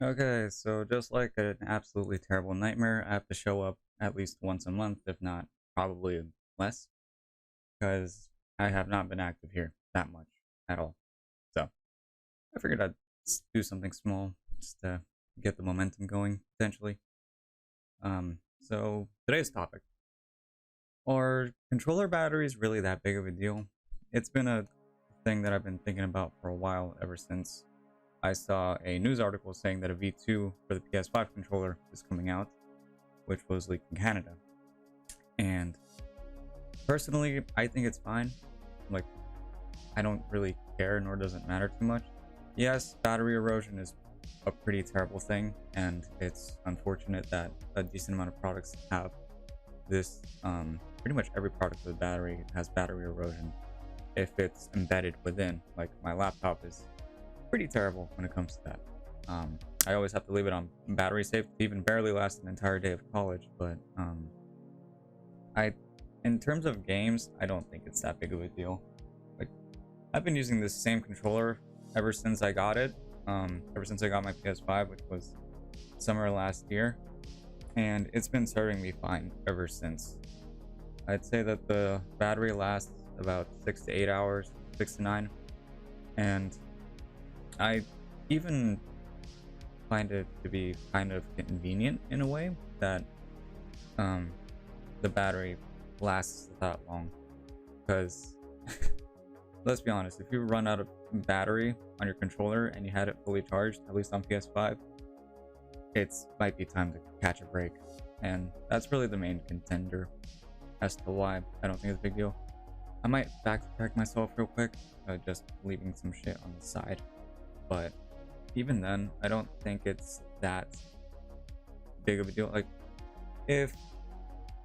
Okay, so just like an absolutely terrible nightmare, I have to show up at least once a month, if not probably less, because I have not been active here that much at all. So I figured I'd do something small just to get the momentum going, potentially. So today's topic: are controller batteries really that big of a deal? It's been a thing that I've been thinking about for a while, ever since I saw a news article saying that a V2 for the PS5 controller is coming out, which was leaked in Canada. And personally, I think it's fine. Like, I don't really care, nor does it matter too much. Yes, battery erosion is a pretty terrible thing, and it's unfortunate that a decent amount of products have this. Pretty much every product with a battery has battery erosion if it's embedded within. Like, my laptop is pretty terrible when it comes to that. I always have to leave it on battery safe to even barely last an entire day of college. But I, in terms of games, I don't think it's that big of a deal. Like, I've been using this same controller ever since I got it. Ever since I got my PS5, which was summer last year, and it's been serving me fine ever since. I'd say that the battery lasts about 6 to 8 hours, 6 to 9, and I even find it to be kind of convenient in a way that the battery lasts that long. Because let's be honest, if you run out of battery on your controller and you had it fully charged, at least on PS5, it's might be time to catch a break. And that's really the main contender as to why I don't think it's a big deal. I might backtrack myself real quick, just leaving some shit on the side. But even then, I don't think it's that big of a deal. Like, if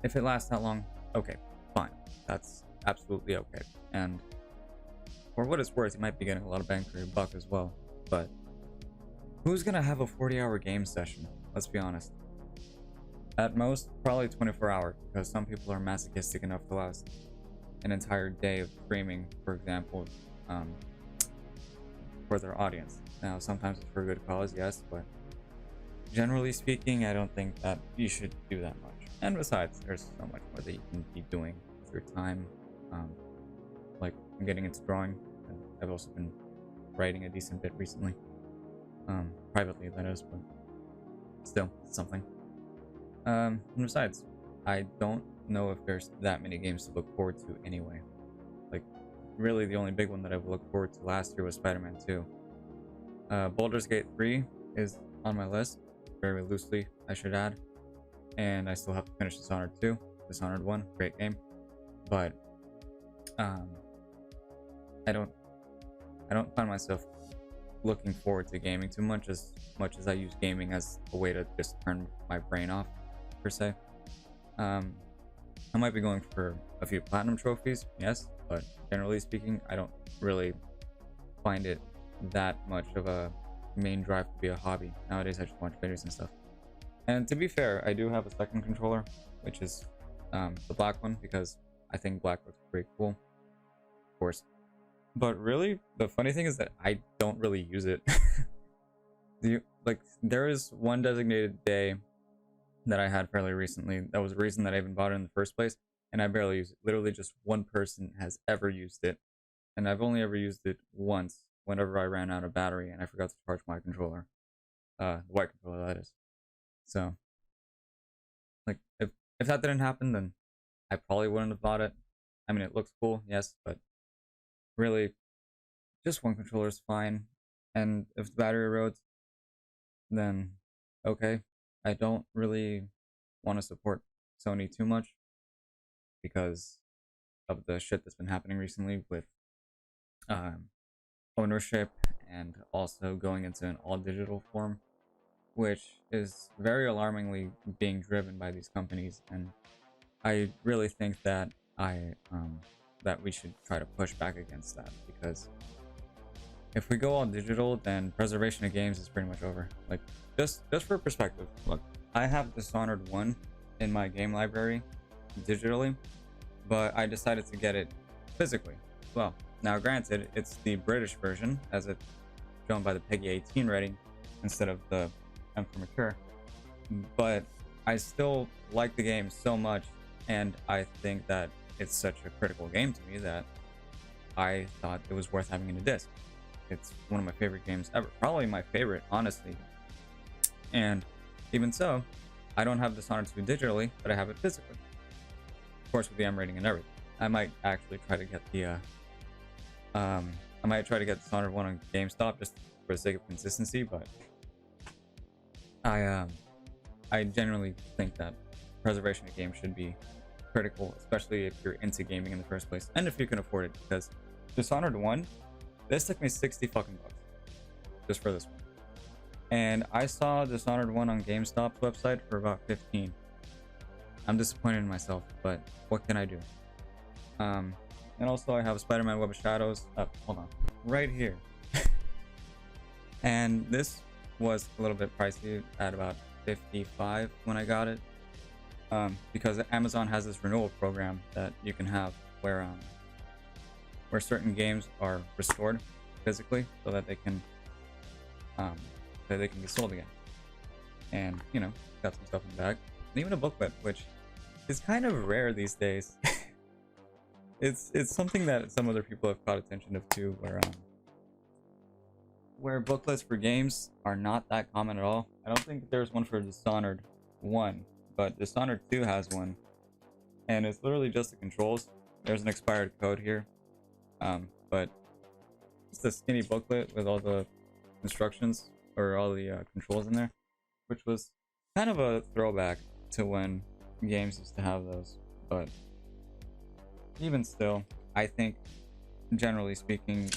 it lasts that long, okay, fine, that's absolutely okay. And for what it's worth, you might be getting a lot of bang for your buck as well. But who's gonna have a 40-hour game session? Let's be honest. At most, probably 24 hours, because some people are masochistic enough to last an entire day of streaming, for example, for their audience. Now, sometimes it's for a good cause, yes, but generally speaking, I don't think that you should do that much. And besides, there's so much more that you can be doing with your time. Like, I'm getting into drawing, and I've also been writing a decent bit recently. Privately, that is, but still, it's something. And besides, I don't know if there's that many games to look forward to anyway. Like, really, the only big one that I've looked forward to last year was Spider-Man 2. Baldur's Gate 3 is on my list, very loosely, I should add. And I still have to finish Dishonored 2. Dishonored 1, great game. But, I don't find myself looking forward to gaming too much as I use gaming as a way to just turn my brain off, per se. I might be going for a few platinum trophies, yes, but generally speaking, I don't really find it that much of a main drive to be a hobby. Nowadays, I just watch videos and stuff. And to be fair, I do have a second controller, which is the black one, because I think black looks pretty cool, of course. But really, the funny thing is that I don't really use it. There is one designated day that I had fairly recently. That was the reason that I even bought it in the first place, and I barely use it. Literally, just one person has ever used it, and I've only ever used it once. Whenever I ran out of battery and I forgot to charge my controller, the white controller, that is. So, like, if that didn't happen, then I probably wouldn't have bought it. I mean, it looks cool, yes, but really, just one controller is fine. And if the battery erodes, then okay. I don't really want to support Sony too much because of the shit that's been happening recently with ownership and also going into an all digital form, which is very alarmingly being driven by these companies. And I really think that that we should try to push back against that, because if we go all digital, then preservation of games is pretty much over. Like, just for perspective, look, I have Dishonored 1 in my game library digitally, but I decided to get it physically. Well, now granted, it's the British version, as it's shown by the PEGI 18 rating, instead of the and premature, but I still like the game so much, and I think that it's such a critical game to me that I thought it was worth having in a disc. It's one of my favorite games ever, probably my favorite, honestly. And even so, I don't have Dishonored 2 digitally, but I have it physically. Of course, with the M rating and everything. I might actually try to get the I might try to get Dishonored 1 on GameStop just for the sake of consistency, but I genuinely think that preservation of games should be critical, especially if you're into gaming in the first place, and if you can afford it, because Dishonored 1, this took me 60 fucking bucks just for this one. And I saw Dishonored 1 on GameStop's website for about 15. I'm disappointed in myself, but what can I do? And also I have Spider-Man Web of Shadows up, hold on, right here. And this was a little bit pricey at about 55 when I got it. Because Amazon has this renewal program that you can have where certain games are restored physically so that they can be sold again. And you know, got some stuff in the bag, and even a booklet, which is kind of rare these days. It's something that some other people have caught attention of too, where booklets for games are not that common at all. I don't think there's one for Dishonored 1, but Dishonored 2 has one, and it's literally just the controls. There's an expired code here, but just a skinny booklet with all the instructions or all the controls in there, which was kind of a throwback to when games used to have those. But even still, I think, generally speaking,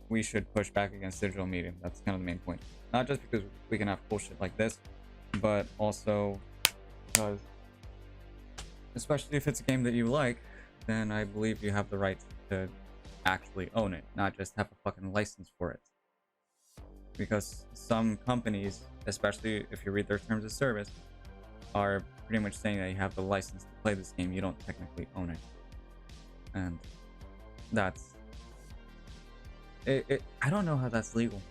we should push back against digital media. That's kind of the main point. Not just because we can have cool shit like this, but also because, especially if it's a game that you like, then I believe you have the right to actually own it, not just have a fucking license for it. Because some companies, especially if you read their terms of service, are pretty much saying that you have the license to play this game, you don't technically own it. And that's it. I don't know how that's legal,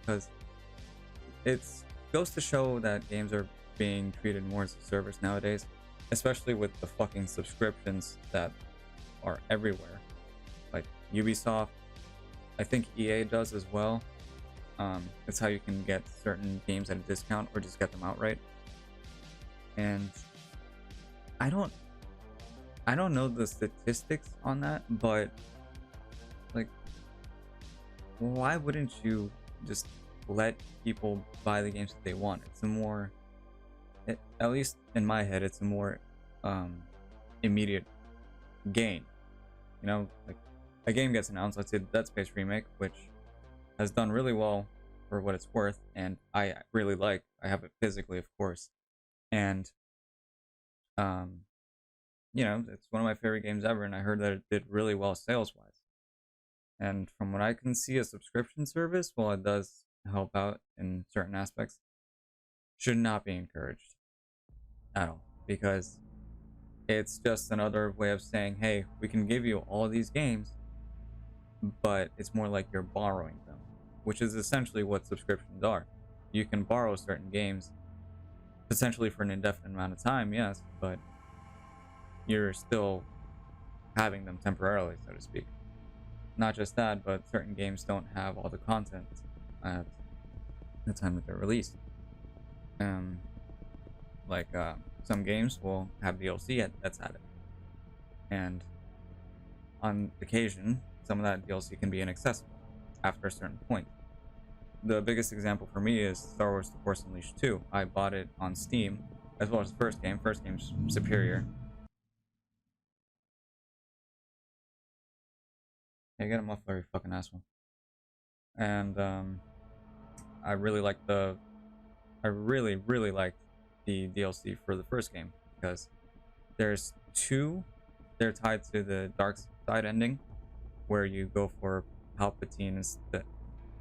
because it's goes to show that games are being treated more as a service nowadays, especially with the fucking subscriptions that are everywhere. Like Ubisoft, I think EA does as well. It's how you can get certain games at a discount or just get them outright. And I don't know the statistics on that, but like, why wouldn't you just let people buy the games that they want? It's a more, at least in my head, it's a more immediate gain. You know, like a game gets announced, let's say the Dead Space remake, which has done really well for what it's worth, and I really like. I have it physically, of course, and you know, it's one of my favorite games ever, and I heard that it did really well sales wise. And from what I can see, a subscription service, while it does help out in certain aspects, should not be encouraged at all, because it's just another way of saying, hey, we can give you all these games, but it's more like you're borrowing them, which is essentially what subscriptions are. You can borrow certain games potentially for an indefinite amount of time, yes, but you're still having them temporarily, so to speak. Not just that, but certain games don't have all the content at the time that they're released. Like some games will have DLC that's added, and on occasion, some of that DLC can be inaccessible after a certain point. The biggest example for me is Star Wars The Force Unleashed 2. I bought it on Steam, as well as the first game. First game's superior. Hey, get him off there, you fucking asshole. And I really liked the DLC for the first game, because there's two. They're tied to the dark side ending, where you go for Palpatine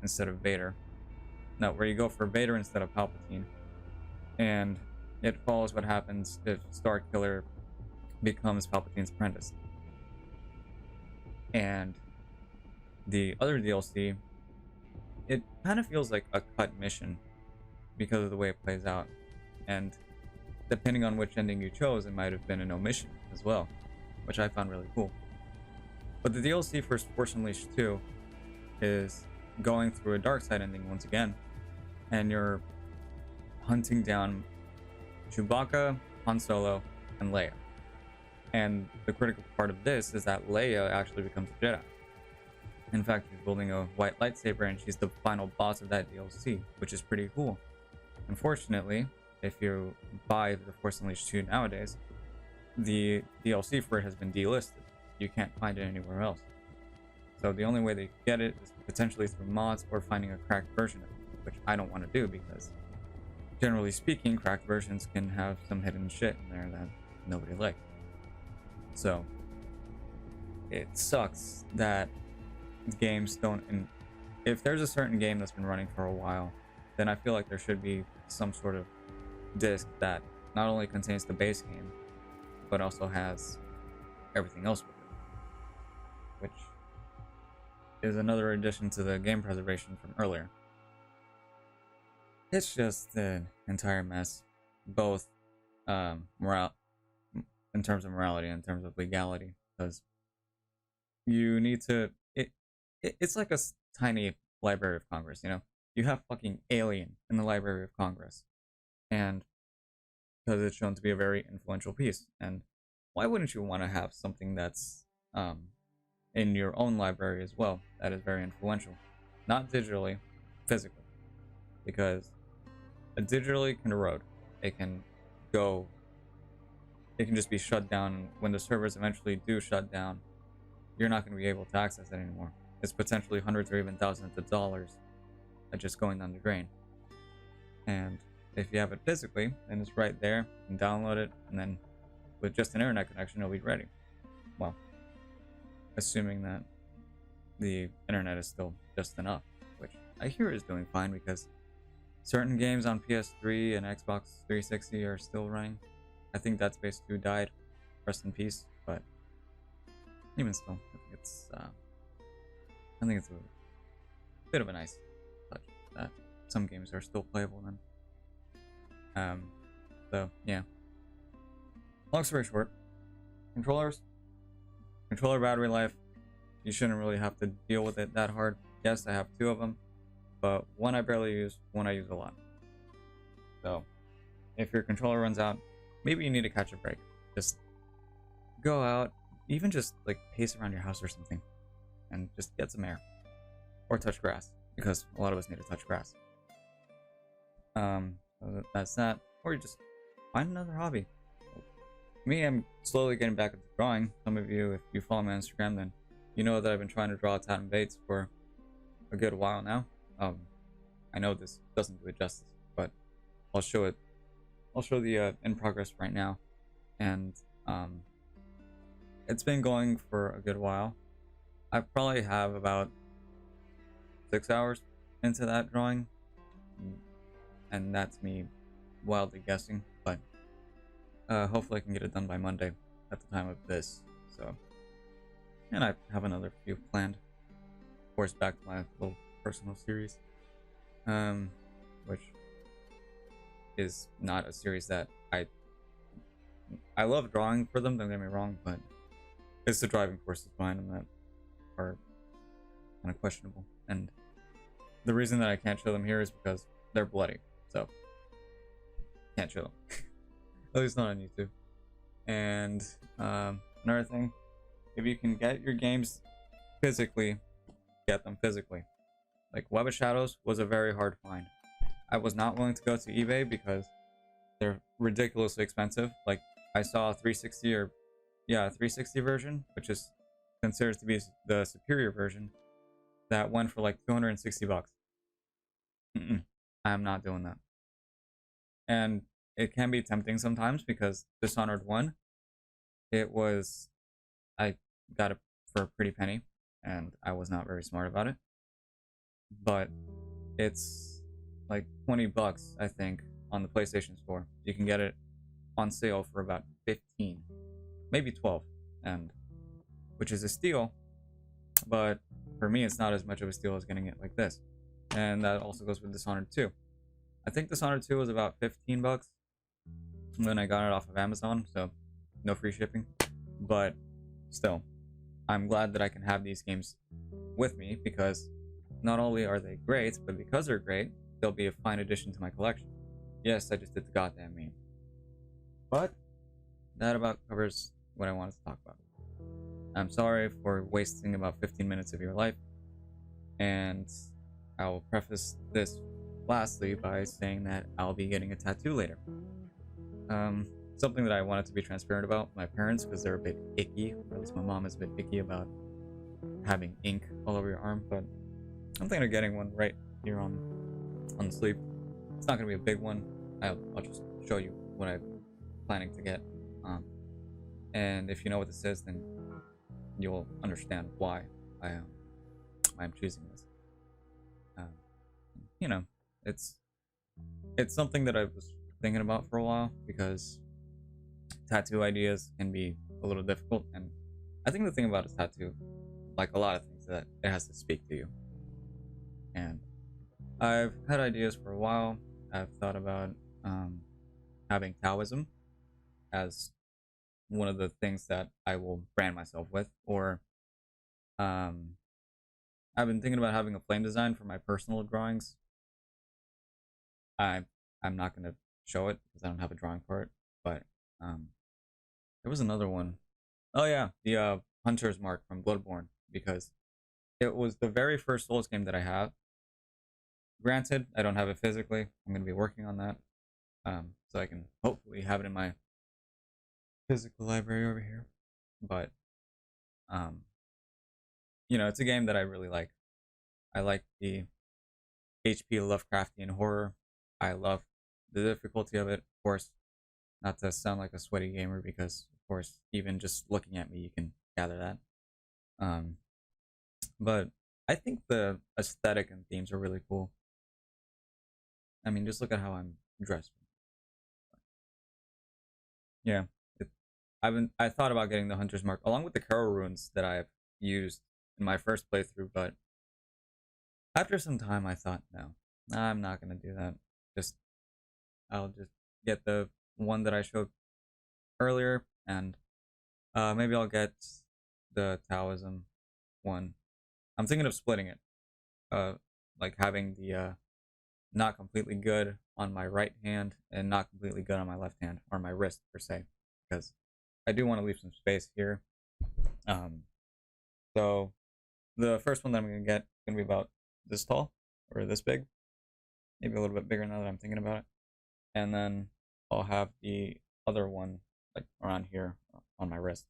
instead of Vader. No, where you go for Vader instead of Palpatine. And it follows what happens if Starkiller becomes Palpatine's apprentice. And the other DLC, it kind of feels like a cut mission, because of the way it plays out. And depending on which ending you chose, it might have been an omission as well, which I found really cool. But the DLC for Force Unleashed 2 is going through a dark side ending once again, and you're hunting down Chewbacca, Han Solo, and Leia. And the critical part of this is that Leia actually becomes a Jedi. In fact, she's holding a white lightsaber, and she's the final boss of that DLC, which is pretty cool. Unfortunately, if you buy the Force Unleashed 2 nowadays, the DLC for it has been delisted. You can't find it anywhere else. So the only way they get it is potentially through mods or finding a cracked version of it, which I don't want to do because, generally speaking, cracked versions can have some hidden shit in there that nobody likes. So it sucks that games don't. And if there's a certain game that's been running for a while, then I feel like there should be some sort of disc that not only contains the base game, but also has everything else with it, which is another addition to the game preservation from earlier. It's just an entire mess, both in terms of morality and in terms of legality, because you need to. It's like a tiny Library of Congress, you know. You have fucking Alien in the Library of Congress, and because it's shown to be a very influential piece, and why wouldn't you want to have something that's in your own library as well that is very influential, not digitally, physically, because a digitally can erode. It can go. It can just be shut down, and when the servers eventually do shut down, you're not going to be able to access it anymore. It's potentially hundreds or even thousands of dollars just going down the drain. And if you have it physically, then it's right there, you can download it, and then with just an internet connection, it'll be ready. Well, assuming that the internet is still just enough, which I hear is doing fine because certain games on PS3 and Xbox 360 are still running. I think Dead Space 2 died, rest in peace, but even still, I think it's a bit of a nice touch that some games are still playable then. So yeah. Long story short, controller battery life, you shouldn't really have to deal with it that hard. Yes, I have 2 of them, but one I barely use, one I use a lot. So if your controller runs out, maybe you need to catch a break. Just go out, even just like pace around your house or something, and just get some air. Or touch grass, because a lot of us need to touch grass. So that's that. Or you just find another hobby. Me, I'm slowly getting back into drawing. Some of you, if you follow me on Instagram, then you know that I've been trying to draw Tatum Bates for a good while now. I know this doesn't do it justice, but I'll show it. I'll show the in progress right now, and it's been going for a good while. I probably have about 6 hours into that drawing, and that's me wildly guessing, but hopefully I can get it done by Monday at the time of this. So, and I have another few planned. Of course, back to my little personal series, which is not a series that I love drawing for them, don't get me wrong, but it's the driving forces behind them that are kind of questionable. And the reason that I can't show them here is because they're bloody, so can't show them. At least not on YouTube. And another thing, if you can get your games physically, get them physically. Like Web of Shadows was a very hard find. I was not willing to go to eBay because they're ridiculously expensive. Like I saw a 360 or 360 version, which is considered to be the superior version, that went for like 260 bucks. I'm not doing that. And it can be tempting sometimes because Dishonored 1, I got it for a pretty penny and I was not very smart about it. But it's like 20 bucks, I think, on the PlayStation Store. You can get it on sale for about 15, maybe 12, and which is a steal, but for me it's not as much of a steal as getting it like this. And that also goes with Dishonored 2. I think Dishonored 2 was about 15 bucks when I got it off of Amazon, so no free shipping. But still, I'm glad that I can have these games with me because not only are they great, but because they're great, they'll be a fine addition to my collection. Yes, I just did the goddamn meme. But that about covers what I wanted to talk about. I'm sorry for wasting about 15 minutes of your life, and I'll preface this lastly by saying that I'll be getting a tattoo later. Something that I wanted to be transparent about my parents because they're a bit icky, or at least my mom is a bit icky about having ink all over your arm, but I'm thinking of getting one right here on the sleeve. It's not gonna be a big one. I'll just show you what I'm planning to get. And if you know what this is, then you'll understand why I'm choosing this. You know, it's something that I was thinking about for a while because tattoo ideas can be a little difficult, and I think the thing about a tattoo, like a lot of things, that it has to speak to you. And I've had ideas for a while. I've thought about having Taoism as one of the things that I will brand myself with, or um, I've been thinking about having a flame design for my personal drawings. I'm not gonna show it because I don't have a drawing for it, but there was another one. Oh yeah, the Hunter's Mark from Bloodborne, because it was the very first Souls game that I have. Granted, I don't have it physically. I'm gonna be working on that, so I can hopefully have it in my physical library over here. But you know, it's a game that I really like. I like the HP Lovecraftian horror. I love the difficulty of it, of course. Not to sound like a sweaty gamer, because of course, even just looking at me, you can gather that. But I think the aesthetic and themes are really cool. I mean, just look at how I'm dressed. Yeah, it, I thought about getting the Hunter's Mark along with the Carol runes that I've used in my first playthrough, but after some time, I thought, no, I'm not gonna do that. Just I'll just get the one that I showed earlier, and maybe I'll get the Taoism one. I'm thinking of splitting it, like having the not completely good on my right hand and not completely good on my left hand, or my wrist per se, because I do want to leave some space here. So the first one that I'm gonna get is gonna be about this tall or this big, maybe a little bit bigger now that I'm thinking about it, and then I'll have the other one like around here on my wrist.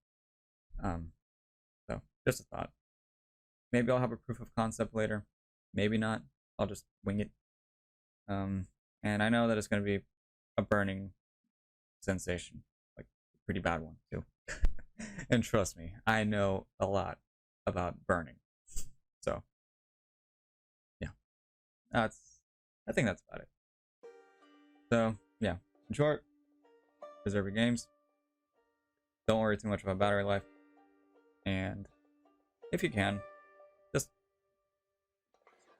So just a thought. Maybe I'll have a proof of concept later. Maybe not. I'll just wing it. And I know that it's going to be a burning sensation, like a pretty bad one too. And trust me, I know a lot about burning. So yeah, I think that's about it. So yeah, in short, preserve your games. Don't worry too much about battery life, and if you can, just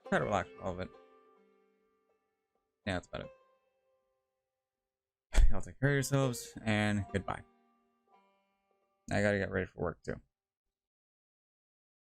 try to relax with all of it. Yeah, that's about it. Y'all take care of yourselves, and goodbye. I gotta get ready for work too.